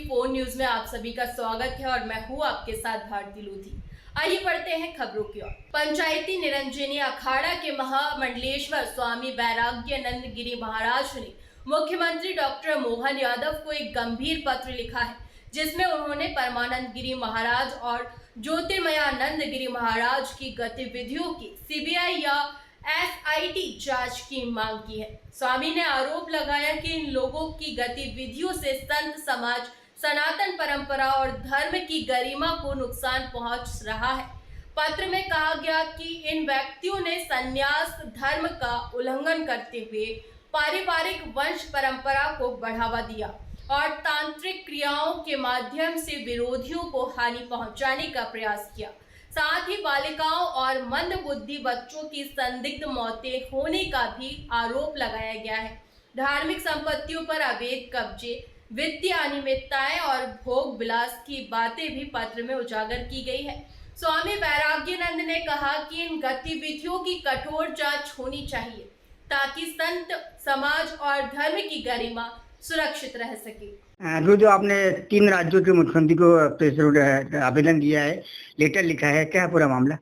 24 news में आप सभी का स्वागत है और मैं हूं आपके साथ भारती लूथी। आइए बढ़ते हैं खबरों की ओर। पंचायती निरंजनी अखाड़ा के महामंडलेश्वर स्वामी वैराग्यानंद गिरी महाराज ने मुख्यमंत्री डॉक्टर मोहन यादव को एक गंभीर पत्र लिखा है, जिसमें उन्होंने परमानंद गिरी महाराज और ज्योतिर्मयानंद गिरी महाराज की गतिविधियों की सीबीआई या एसआईटी जांच की मांग की है। स्वामी ने आरोप लगाया कि इन लोगों की गतिविधियों से संत समाज, सनातन परंपरा और धर्म की गरिमा को नुकसान पहुंच रहा है। पत्र में कहा गया कि इन व्यक्तियों ने संन्यास धर्म का उल्लंघन करते हुए पारिवारिक वंश परंपरा को बढ़ावा दिया और तांत्रिक क्रियाओं के माध्यम से विरोधियों को हानि पहुंचाने का प्रयास किया। साथ ही बालिकाओं और मंदबुद्धि बच्चों की संदिग्ध मौतें होने का भी आरोप लगाया गया है। धार्मिक संपत्तियों पर अवैध कब्जे, वित्तीय अनियमितताएं और भोग विलास की बातें भी पत्र में उजागर की गई है। स्वामी वैराग्यानंद ने कहा कि इन गतिविधियों की कठोर जांच होनी चाहिए ताकि संत समाज और धर्म की गरिमा सुरक्षित रह सके। जो आपने 3 राज्यों के मुख्यमंत्री को आवेदन दिया है, लेटर लिखा है, क्या है पूरा मामला?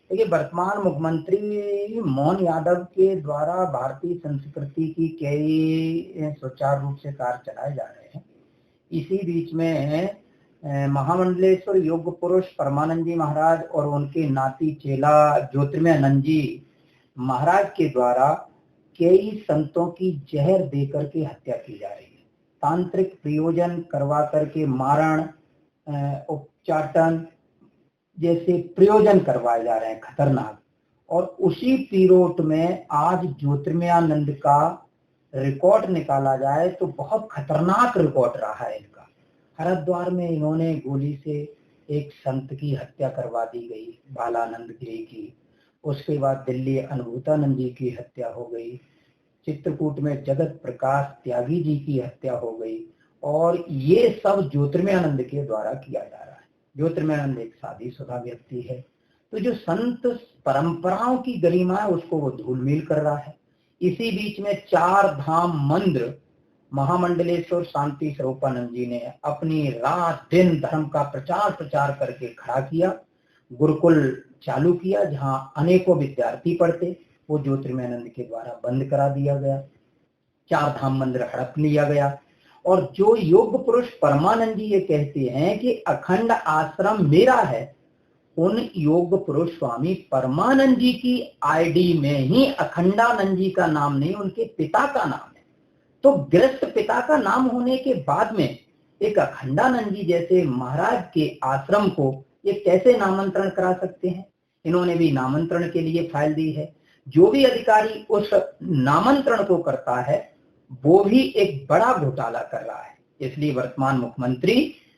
देखिए, वर्तमान मुख्यमंत्री मोहन यादव के द्वारा भारतीय संस्कृति की कई सुचारू रूप से कार्य चलाए जा रहे हैं। इसी बीच में महामंडलेश्वर योग पुरुष परमानंद जी महाराज और उनके नाती चेला ज्योतिर्मयानंद जी महाराज के द्वारा कई संतों की जहर देकर के हत्या की जा रही है। तांत्रिक प्रयोजन करवा करके मारण, उपचाटन जैसे प्रयोजन करवाए जा रहे हैं खतरनाक। और उसी पीरोट में आज ज्योतिर्मयानंद का रिकॉर्ड निकाला जाए तो बहुत खतरनाक रिकॉर्ड रहा है इनका। हरिद्वार में इन्होंने गोली से एक संत की हत्या करवा दी गई, बालानंद गिरी की। उसके बाद दिल्ली अनुभूतानंद जी की हत्या हो गई। चित्रकूट में जगत प्रकाश त्यागी जी की हत्या हो गई। और ये सब ज्योतिर्मयानंद के द्वारा किया जा रहा है। ज्योतिर्मयानंद एक शादीशुदा व्यक्ति है, तो जो संत परंपराओं की गरिमा है उसको वो धूलमील कर रहा है। इसी बीच में 4 धाम मंदिर महामंडलेश्वर शांति स्वरूपानंद जी ने अपनी रात दिन धर्म का प्रचार करके खड़ा किया। गुरुकुल चालू किया जहां अनेकों विद्यार्थी पढ़ते, वो ज्योतिर्मयानंद के द्वारा बंद करा दिया गया। 4 धाम मंदिर हड़प लिया गया। और जो योग पुरुष परमानंद जी ये कहते हैं कि अखंड आश्रम मेरा है, उन योग पुरुष स्वामी परमानंद जी की आईडी में ही अखंडानंद जी का नाम नहीं, उनके पिता का नाम है। तो गृहस्थ पिता का नाम होने के बाद में एक अखंडानंद जी जैसे महाराज के आश्रम को ये कैसे नामांतरण करा सकते हैं? इन्होंने भी नामांतरण के लिए फाइल दी है। जो भी अधिकारी उस नामांतरण को करता है वो भी एक बड़ा घोटाला कर रहा है। इसलिए वर्तमान मुख्यमंत्री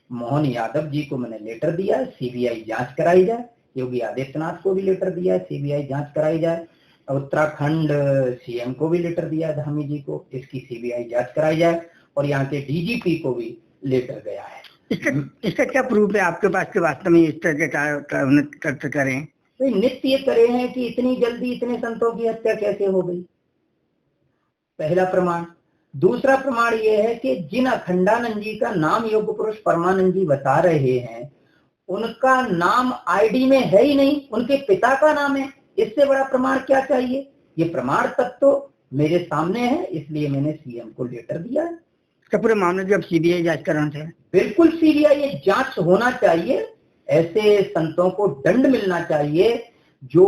मोहन यादव जी को मैंने लेटर दिया है, सीबीआई जांच कराई जाए। योगी आदित्यनाथ को भी लेटर दिया है, सीबीआई जांच कराई जाए। उत्तराखंड सीएम को भी लेटर दिया है, धामी जी को, इसकी सीबीआई जांच कराई जाए। और यहाँ के डीजीपी को भी लेटर गया है। इसका क्या प्रूफ है आपके पास कि वास्तव में इस तरह के करें? तो नित्य ये करे हैं कि इतनी जल्दी इतने संतों की हत्या कैसे हो गई, पहला प्रमाण। दूसरा प्रमाण ये है कि जिन अखंडानंद जी का नाम योग पुरुष परमानंद जी बता रहे हैं, उनका नाम आईडी में है ही नहीं, उनके पिता का नाम है। इससे बड़ा प्रमाण क्या चाहिए? ये प्रमाण तक तो मेरे सामने है, इसलिए मैंने सीएम को लेटर दिया है। पूरे मामले जब सीबीआई जांच कराना चाहिए, बिल्कुल सीबीआई जांच होना चाहिए। ऐसे संतों को दंड मिलना चाहिए जो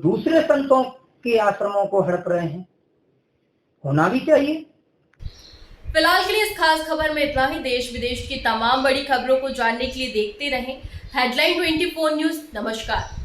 दूसरे संतों के आश्रमों को हड़प रहे हैं, होना भी चाहिए। फिलहाल के लिए इस खास खबर में इतना ही। देश विदेश की तमाम बड़ी खबरों को जानने के लिए देखते रहें हेडलाइन 24 न्यूज। नमस्कार।